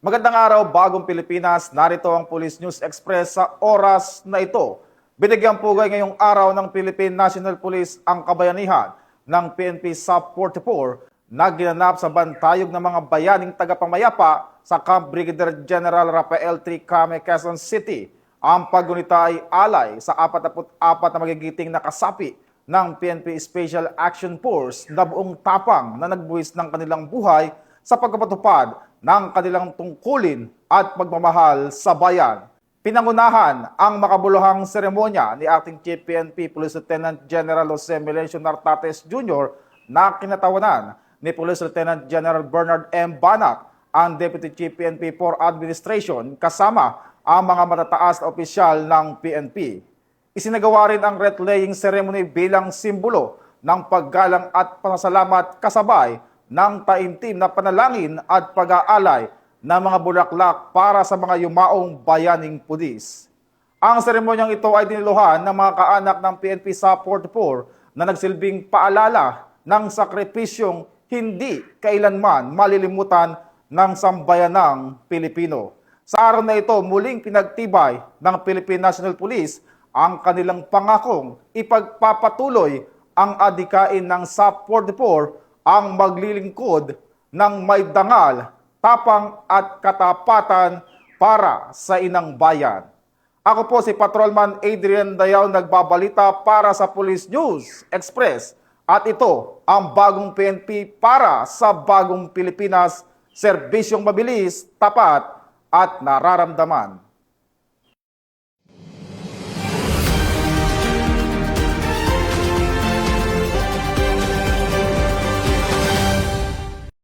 Magandang araw, bagong Pilipinas. Narito ang Police News Express sa oras na ito. Binigyang pugay ngayong araw ng Philippine National Police ang kabayanihan ng PNP Sub 44 na ginanap sa bantayog ng mga bayaning tagapamayapa sa Camp Brigadier General Rafael Tricame, Quezon City. Ang paggunita ay alay sa 44 na magigiting na kasapi ng PNP Special Action Force na buong tapang na nagbuwis ng kanilang buhay sa pagpapatupad ng kanilang tungkulin at pagmamahal sa bayan. Pinangunahan ang makabuluhang seremonya ni Acting Chief PNP Police Lieutenant General Jose Melencio Nartates Jr. na kinatawanan ni Police Lieutenant General Bernard M. Banac, ang Deputy Chief PNP for Administration, kasama ang mga matataas na opisyal ng PNP. Isinagawa rin ang wreath-laying ceremony bilang simbolo ng paggalang at pasasalamat kasabay ng taimtim na panalangin at pag-aalay ng mga bulaklak para sa mga yumaong bayaning pulis. Ang seremonyang ito ay diniluhan ng mga kaanak ng PNP Sub 44 na nagsilbing paalala ng sakripisyong hindi kailanman malilimutan ng sambayanang Pilipino. Sa araw na ito, muling pinagtibay ng Philippine National Police ang kanilang pangakong ipagpapatuloy ang adikain ng Sub 44 ang maglilingkod ng may dangal, tapang at katapatan para sa inang bayan. Ako po si Patrolman Adrian Dayaw, nagbabalita para sa Police News Express, at ito ang bagong PNP para sa bagong Pilipinas, serbisyong mabilis, tapat at nararamdaman.